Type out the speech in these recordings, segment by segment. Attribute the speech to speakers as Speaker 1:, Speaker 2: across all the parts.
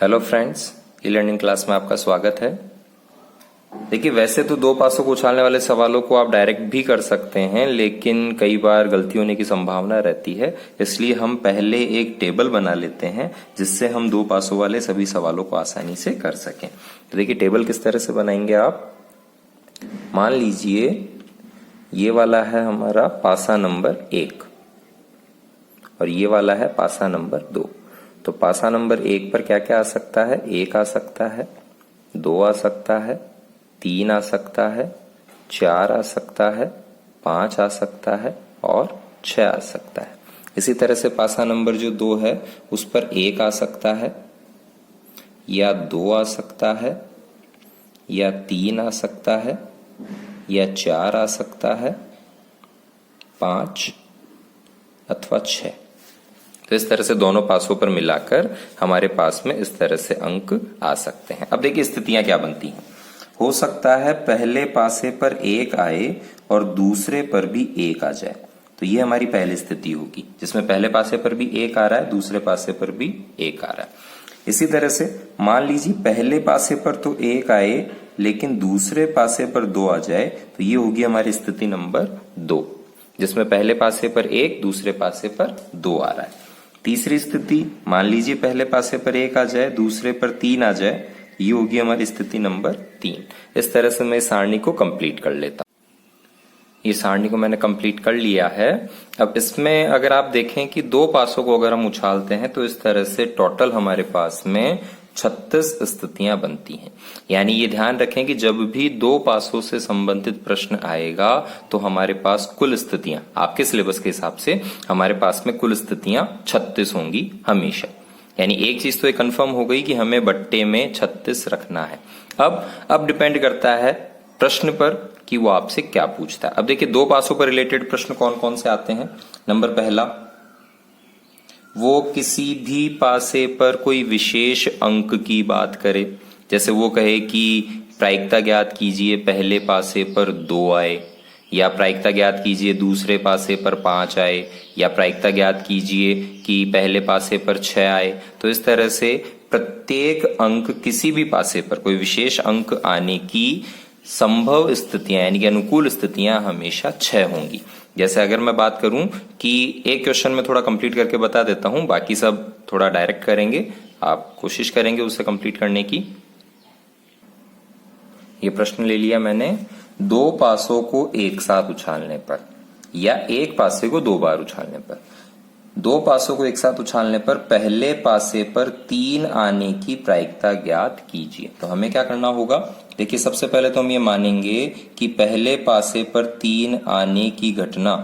Speaker 1: Hello friends, e learning class में आपका स्वागत है। देखिए, वैसे तो दो पासों को उछालने वाले सवालों को आप डायरेक्ट भी कर सकते हैं, लेकिन कई बार गलती होने की संभावना रहती है। इसलिए हम पहले एक टेबल बना लेते हैं जिससे हम दो पासों वाले सभी सवालों को आसानी से कर सकें। तो देखिए, टेबल किस तरह से बनाएंगे आप। मान लीजिए ये वाला है हमारा पासा नंबर 1 और ये वाला है पासा नंबर 2। तो पासा नंबर 1 पर क्या क्या आ सकता है? 1 आ सकता है, 2 आ सकता है, 3 आ सकता है, 4 आ सकता है, 5 आ सकता है और 6 आ सकता है। इसी तरह से पासा नंबर जो 2 है उस पर 1 आ सकता है, या 2 आ सकता है, या 3 आ सकता है, या 4 आ सकता है, 5 अथवा 6। तो इस तरह से दोनों पासों पर मिलाकर हमारे पास में इस तरह से अंक आ सकते हैं। अब देखिए स्थितियां क्या बनती हैं। हो सकता है पहले पासे पर 1 आए और दूसरे पर भी 1 आ जाए। तो ये हमारी पहली स्थिति होगी जिसमें पहले पासे पर भी 1 आ रहा है, दूसरे पासे पर भी 1 आ रहा है। इसी तरह से मान लीजिए पहले पासे पर तो 1 आए लेकिन दूसरे पासे पर 2 आ जाए, तो ये होगी हमारी स्थिति नंबर 2, जिसमें पहले पासे पर 1, दूसरे पासे पर 2 आ रहा है। तीसरी स्थिति, मान लीजिए पहले पासे पर 1 आ जाए, दूसरे पर 3 आ जाए, ये होगी हमारी स्थिति नंबर 3। इस तरह से मैं इस सारणी को कंप्लीट कर लेता हूं। ये सारणी को मैंने कंप्लीट कर लिया है। अब इसमें अगर आप देखें कि दो पासों को अगर हम उछालते हैं तो इस तरह से टोटल हमारे पास में 36 स्थितियां बनती हैं। यानी ये ध्यान रखें कि जब भी दो पासों से संबंधित प्रश्न आएगा तो हमारे पास कुल स्थितियां, आपके सिलेबस के हिसाब से हमारे पास में कुल स्थितियां 36 होंगी हमेशा। यानी एक चीज तो ये कंफर्म हो गई कि हमें बट्टे में 36 रखना है। अब डिपेंड करता है प्रश्न पर कि वो आपसे क्या पूछता है। अब देखिए, दो पासों पर रिलेटेड प्रश्न कौन कौन से आते हैं। नंबर पहला, वो किसी भी पासे पर कोई विशेष अंक की बात करे। जैसे वो कहे कि प्रायिकता ज्ञात कीजिए, पहले पासे पर 2 आए, या प्रायिकता ज्ञात कीजिए दूसरे पासे पर 5 आए, या प्रायिकता ज्ञात कीजिए कि पहले पासे पर 6 आए। तो इस तरह से प्रत्येक अंक, किसी भी पासे पर कोई विशेष अंक आने की संभव स्थितियां यानी कि अनुकूल स्थितियां हमेशा 6 होंगी। जैसे अगर मैं बात करूं कि एक क्वेश्चन में थोड़ा कंप्लीट करके बता देता हूं, बाकी सब थोड़ा डायरेक्ट करेंगे, आप कोशिश करेंगे उसे कंप्लीट करने की। ये प्रश्न ले लिया मैंने, दो पासों को एक साथ उछालने पर या एक पासे को 2 बार उछालने पर, दो पासों को एक साथ उछालने पर पहले पासे पर 3 आने की प्रायिकता ज्ञात कीजिए। तो हमें क्या करना होगा। देखिए, सबसे पहले तो हम ये मानेंगे कि पहले पासे पर 3 आने की घटना,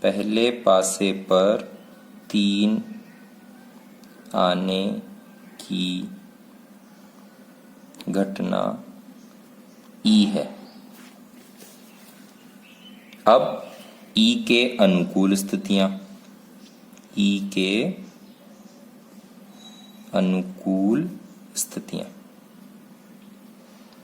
Speaker 1: पहले पासे पर 3 आने की घटना ई है। अब ई के अनुकूल स्थितियां, ई के अनुकूल स्थितियां।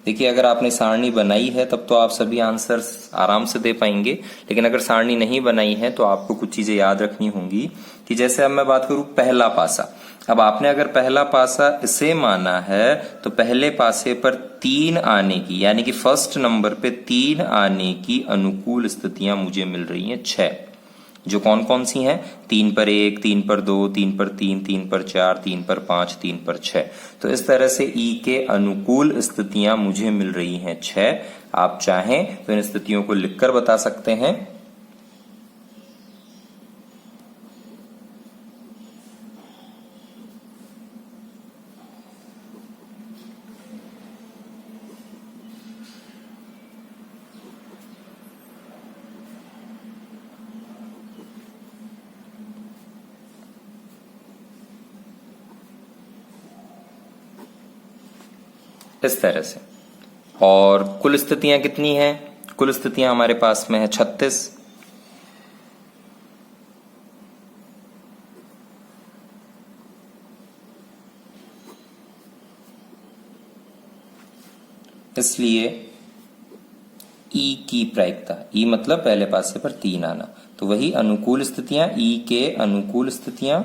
Speaker 1: देखिए, अगर आपने सारणी बनाई है तब तो आप सभी आंसर्स आराम से दे पाएंगे, लेकिन अगर सारणी नहीं बनाई है तो आपको कुछ चीजें याद रखनी होंगी। कि जैसे अब मैं बात करूं पहला पासा, अब आपने अगर पहला पासा इसे माना है तो पहले पासे पर 3 आने की, यानी कि फर्स्ट नंबर पे 3 आने की अनुकूल स्थितियां मुझे मिल रही हैं 6। जो कौन कौन सी हैं? 3 पर 1, 3 पर 2, 3 पर 3, 3 पर 4, 3 पर 5, 3 पर 6। तो इस तरह से ई के अनुकूल स्थितियां मुझे मिल रही हैं 6। आप चाहें तो इन स्थितियों को लिखकर बता सकते हैं। इस तरह से। और कुल स्थितियां कितनी हैं? कुल स्थितियां हमारे पास में है 36। इसलिए ई की प्रायिकता, ई मतलब पहले पासे पर 3 आना, तो वही अनुकूल स्थितियां, ई के अनुकूल स्थितियां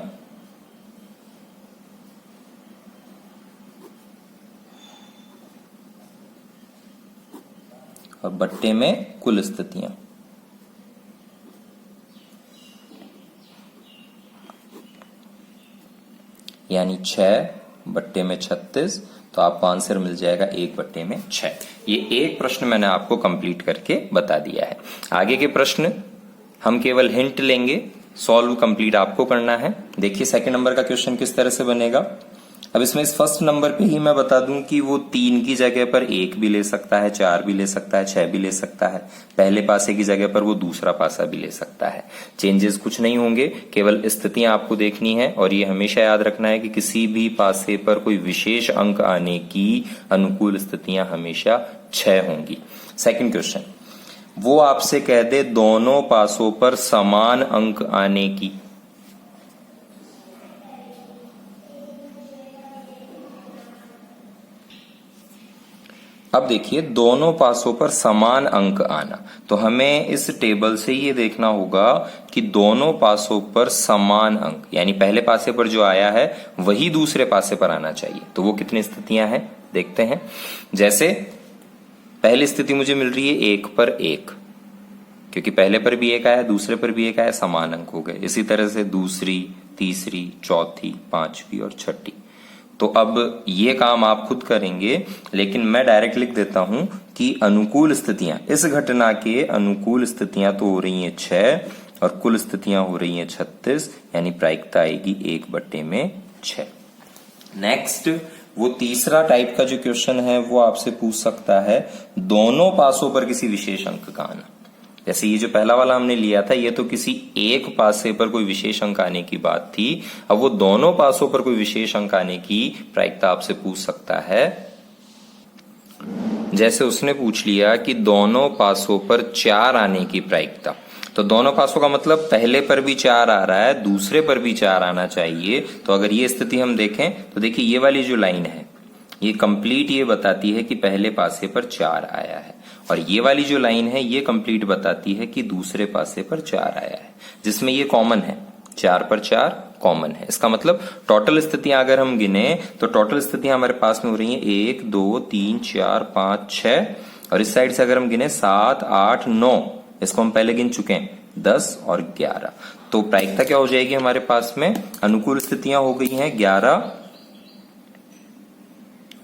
Speaker 1: और बट्टे में कुल स्थितियां, यानी 6 बट्टे में 36, तो आपको आंसर मिल जाएगा 1 बट्टे में 6। ये एक प्रश्न मैंने आपको कंप्लीट करके बता दिया है। आगे के प्रश्न हम केवल हिंट लेंगे, सॉल्व कंप्लीट आपको करना है। देखिए सेकंड नंबर का क्वेश्चन किस तरह से बनेगा। अब इसमें इस फर्स्ट नंबर पे ही मैं बता दूं कि वो 3 की जगह पर 1 भी ले सकता है, 4 भी ले सकता है, 6 भी ले सकता है। पहले पासे की जगह पर वो दूसरा पासा भी ले सकता है। चेंजेस कुछ नहीं होंगे, केवल स्थितियां आपको देखनी है। और ये हमेशा याद रखना है कि किसी भी पासे पर कोई विशेष अंक आने की अनुकूल स्थितियां हमेशा 6 होंगी। सेकंड क्वेश्चन, वो आपसे कह दे दोनों पासों पर समान अंक आने की, अब देखिए दोनों पासों पर समान अंक आना, तो हमें इस टेबल से ये देखना होगा कि दोनों पासों पर समान अंक, यानी पहले पासे पर जो आया है वही दूसरे पासे पर आना चाहिए। तो वो कितनी स्थितियां हैं देखते हैं। जैसे पहली स्थिति मुझे मिल रही है 1 पर 1, क्योंकि पहले पर भी 1 आया, दूसरे पर भी 1 आया, समान अंक हो गए। इसी तरह से दूसरी, तीसरी, चौथी, पांचवी और छठी। तो अब ये काम आप खुद करेंगे, लेकिन मैं डायरेक्ट लिख देता हूं कि अनुकूल स्थितियां, इस घटना के अनुकूल स्थितियां तो हो रही हैं 6 और कुल स्थितियां हो रही हैं 36, यानी प्रायिकता आएगी 1 बट्टे में 6। नेक्स्ट, वो तीसरा टाइप का जो क्वेश्चन है वो आपसे पूछ सकता है दोनों पासों पर किसी विशेष अंक का आना। जैसे ये जो पहला वाला हमने लिया था, ये तो किसी एक पासे पर कोई विशेष अंक आने की बात थी। अब वो दोनों पासों पर कोई विशेष अंक आने की प्रायिकता आपसे पूछ सकता है। जैसे उसने पूछ लिया कि दोनों पासों पर 4 आने की प्रायिकता, तो दोनों पासों का मतलब पहले पर भी 4 आ रहा है, दूसरे पर भी 4 आना चाहिए। तो अगर ये स्थिति हम देखें तो देखिए ये वाली जो लाइन है ये कंप्लीट ये बताती है कि पहले पासे पर 4 आया है, और ये वाली जो लाइन है ये कंप्लीट बताती है कि दूसरे पासे पर 4 आया है, जिसमें ये कॉमन है, 4 पर 4 कॉमन है। इसका मतलब टोटल स्थितियां अगर हम गिने तो टोटल स्थितियां हमारे पास में हो रही हैं 1 2 3 4 5 6, और इस साइड से अगर हम गिने 7 8 9, इसको हम पहले गिन चुके हैं 10 और 11। तो प्रायिकता क्या हो जाएगी हमारे पास में, अनुकूल स्थितियां हो गई हैं 11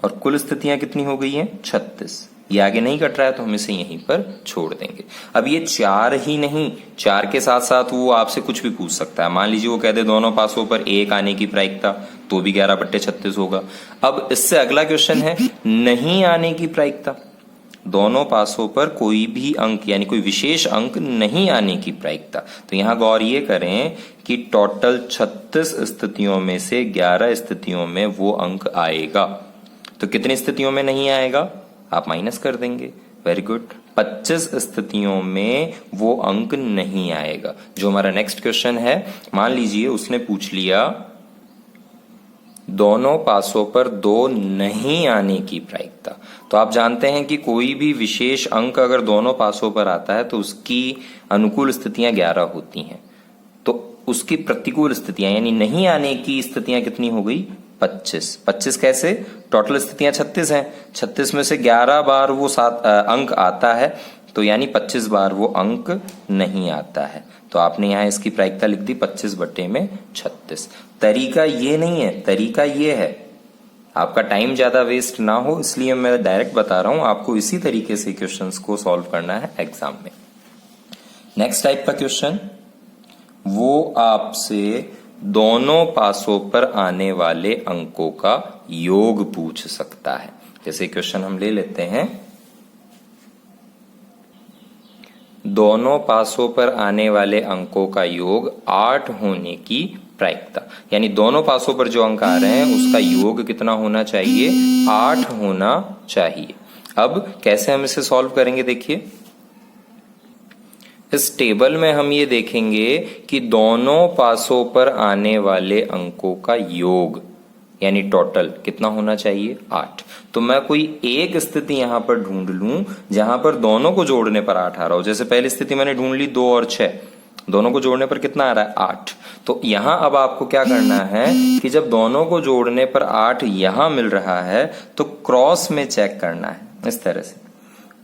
Speaker 1: और कुल स्थितियां कितनी हो गई हैं 36। ये आगे नहीं कट रहा है तो हम इसे यहीं पर छोड़ देंगे। अब ये 4 ही नहीं, 4 के साथ साथ वो आपसे कुछ भी पूछ सकता है। मान लीजिए वो कह दे दोनों पासों पर 1 आने की प्रायिकता, तो भी 11 बट्टे 36 होगा। अब इससे अगला क्वेश्चन है नहीं आने की प्रायिकता, दोनों पासों पर कोई भी अंक यानी कोई विशेष अंक नहीं आने की प्रायिकता। तो यहां गौर ये करें कि टोटल 36 स्थितियों में से 11 स्थितियों में वो अंक आएगा। तो कितनी स्थितियों में नहीं आएगा आप माइनस कर देंगे, वेरी गुड, 25 स्थितियों में वो अंक नहीं आएगा। जो हमारा नेक्स्ट क्वेश्चन है, मान लीजिए उसने पूछ लिया दोनों पासों पर 2 नहीं आने की प्रायिकता। तो आप जानते हैं कि कोई भी विशेष अंक अगर दोनों पासों पर आता है तो उसकी अनुकूल स्थितियां 11 होती हैं, तो उसकी प्रतिकूल स्थितियां यानी नहीं आने की स्थितियां कितनी हो गई 25। 25 कैसे, टोटल स्थितियां 36 हैं, 36 में से 11 बार वो अंक आता है, तो यानी 25 बार वो अंक नहीं आता है। तो आपने यहां इसकी प्रायिकता लिख दी 25 बट्टे में 36। तरीका ये नहीं है, तरीका ये है, आपका टाइम ज्यादा वेस्ट ना हो इसलिए मैं डायरेक्ट बता रहा हूं, आपको इसी तरीके से क्वेश्चंस को सॉल्व करना है एग्जाम में। नेक्स्ट टाइप का क्वेश्चन, वो आपसे दोनों पासों पर आने वाले अंकों का योग पूछ सकता है। जैसे क्वेश्चन हम ले लेते हैं, दोनों पासों पर आने वाले अंकों का योग 8 होने की प्रायिकता, यानी दोनों पासों पर जो अंक आ रहे हैं उसका योग कितना होना चाहिए, 8 होना चाहिए। अब कैसे हम इसे सॉल्व करेंगे, देखिए इस टेबल में हम ये देखेंगे कि दोनों पासों पर आने वाले अंकों का योग यानी टोटल कितना होना चाहिए 8। तो मैं कोई एक स्थिति यहां पर ढूंढ लूं जहां पर दोनों को जोड़ने पर 8 आ रहा हो। जैसे पहली स्थिति मैंने ढूंढ ली 2 और 6, दोनों को जोड़ने पर कितना आ रहा है 8। तो यहां अब आपको क्या करना है कि जब दोनों को जोड़ने पर 8 यहां मिल रहा है तो क्रॉस में चेक करना है। इस तरह से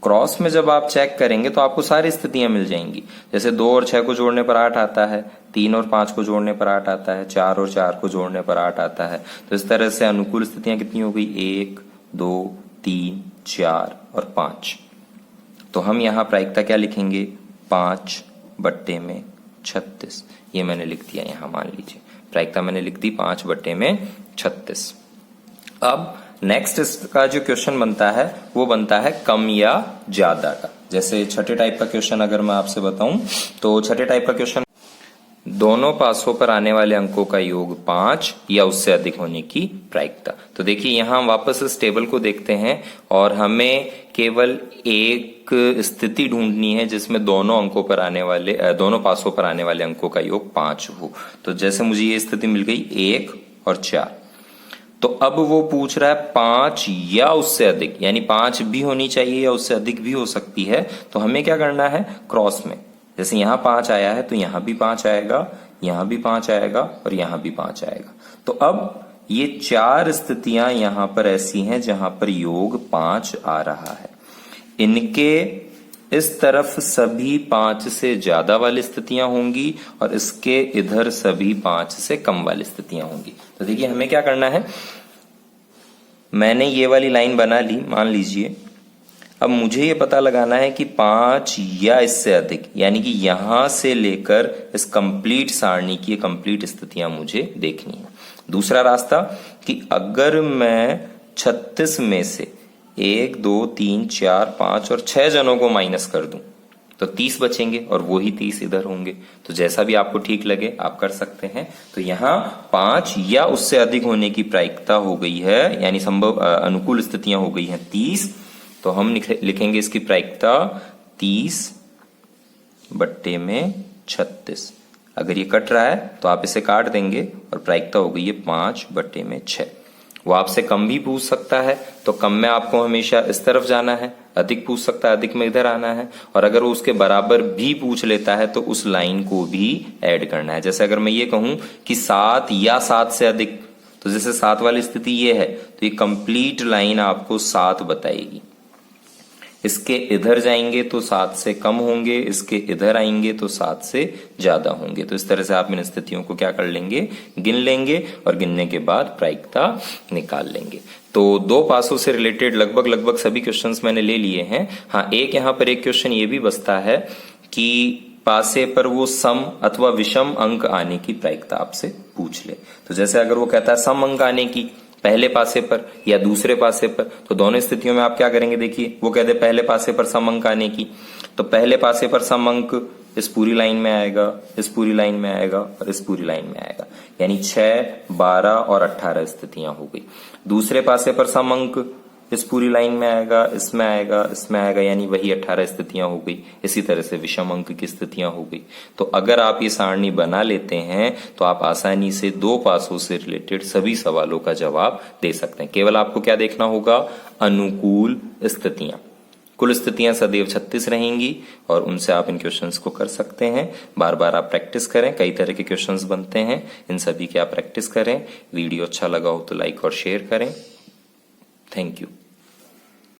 Speaker 1: क्रॉस में जब आप चेक करेंगे तो आपको सारी स्थितियां मिल जाएंगी। जैसे 2 और 6 को जोड़ने पर 8 आता है, 3 और 5 को जोड़ने पर 8 आता है, 4 और 4 को जोड़ने पर 8 आता है। तो इस तरह से अनुकूल स्थितियां कितनी हो गई, 1, 2, 3, 4 और 5। तो हम यहाँ प्रायिकता क्या लिखेंगे, 5/36। ये मैंने लिख दिया यहाँ, मान लीजिए प्रायिकता मैंने लिख दी 5/36। अब नेक्स्ट इसका जो क्वेश्चन बनता है वो बनता है कम या ज्यादा का। जैसे छठे टाइप का क्वेश्चन अगर मैं आपसे बताऊं तो छठे टाइप का क्वेश्चन, दोनों पासों पर आने वाले अंकों का योग 5 या उससे अधिक होने की प्रायिकता। तो देखिए यहाँ वापस इस टेबल को देखते हैं और हमें केवल एक स्थिति ढूंढनी है जिसमें दोनों पासों पर आने वाले अंकों का योग 5 हो। तो जैसे मुझे ये स्थिति मिल गई 1 और 4, तो अब वो पूछ रहा है 5 या उससे अधिक, यानी 5 भी होनी चाहिए या उससे अधिक भी हो सकती है। तो हमें क्या करना है, क्रॉस में जैसे यहाँ 5 आया है तो यहाँ भी 5 आएगा, यहाँ भी 5 आएगा और यहाँ भी 5 आएगा। तो अब ये 4 स्थितियां यहाँ पर ऐसी हैं जहां पर योग 5 आ रहा है। इनके इस तरफ सभी 5 से ज्यादा वाली स्थितियां होंगी और इसके इधर सभी 5 से कम वाली स्थितियां होंगी। तो देखिए हमें क्या करना है, मैंने ये वाली लाइन बना ली मान लीजिए। अब मुझे ये पता लगाना है कि 5 या इससे अधिक, यानी कि यहां से लेकर इस कंप्लीट सारणी की कंप्लीट स्थितियां मुझे देखनी है। दूसरा रास्ता कि अगर मैं 36 में से 1, 2, 3, 4, 5 और 6 जनों को माइनस कर दूं तो 30 बचेंगे और वो ही 30 इधर होंगे। तो जैसा भी आपको ठीक लगे आप कर सकते हैं। तो यहाँ 5 या उससे अधिक होने की प्रायिकता हो गई है, यानी संभव अनुकूल स्थितियां हो गई हैं 30। तो हम लिखेंगे इसकी प्रायिकता 30/36। अगर ये कट रहा है तो आप इसे काट देंगे और प्रायिकता हो गई है 5/6। वो आपसे कम भी पूछ सकता है तो कम में आपको हमेशा इस तरफ जाना है, अधिक पूछ सकता है अधिक में इधर आना है, और अगर वो उसके बराबर भी पूछ लेता है तो उस लाइन को भी ऐड करना है। जैसे अगर मैं ये कहूं कि 7 या 7 से अधिक, तो जैसे 7 वाली स्थिति ये है तो ये कंप्लीट लाइन आपको 7 बताएगी। इसके इधर जाएंगे तो 7 से कम होंगे, इसके इधर आएंगे तो 7 से ज्यादा होंगे। तो इस तरह से आप इन स्थितियों को क्या कर लेंगे, गिन लेंगे और गिनने के बाद प्रायिकता निकाल लेंगे। तो 2 पासों से रिलेटेड लगभग सभी क्वेश्चंस मैंने ले लिए हैं। हाँ, एक यहाँ पर एक क्वेश्चन ये भी बचता है कि पासे पर वो सम अथवा विषम अंक आने की प्रायिकता आपसे पूछ ले। तो जैसे अगर वो कहता है सम अंक आने की पहले पासे पर या दूसरे पासे पर, तो दोनों स्थितियों में आप क्या करेंगे, देखिए वो कहते हैं पहले पासे पर सम अंक आने की, तो पहले पासे पर सम अंक इस पूरी लाइन में आएगा, इस पूरी लाइन में आएगा और इस पूरी लाइन में आएगा, यानी 6, 12 और 18 स्थितियां हो गई। दूसरे पासे पर सम अंक इस पूरी लाइन में आएगा, इसमें आएगा, इसमें आएगा, यानी वही 18 स्थितियां हो गई। इसी तरह से विषम अंक की स्थितियां हो गई। तो अगर आप ये सारणी बना लेते हैं तो आप आसानी से 2 पासों से रिलेटेड सभी सवालों का जवाब दे सकते हैं। केवल आपको क्या देखना होगा, अनुकूल स्थितियां। कुल स्थितियां सदैव 36 रहेंगी और उनसे आप इन क्वेश्चंस को कर सकते हैं। बार बार आप प्रैक्टिस करें, कई तरह के क्वेश्चंस बनते हैं, इन सभी की आप प्रैक्टिस करें। वीडियो अच्छा लगा हो तो लाइक और शेयर करें। Thank you.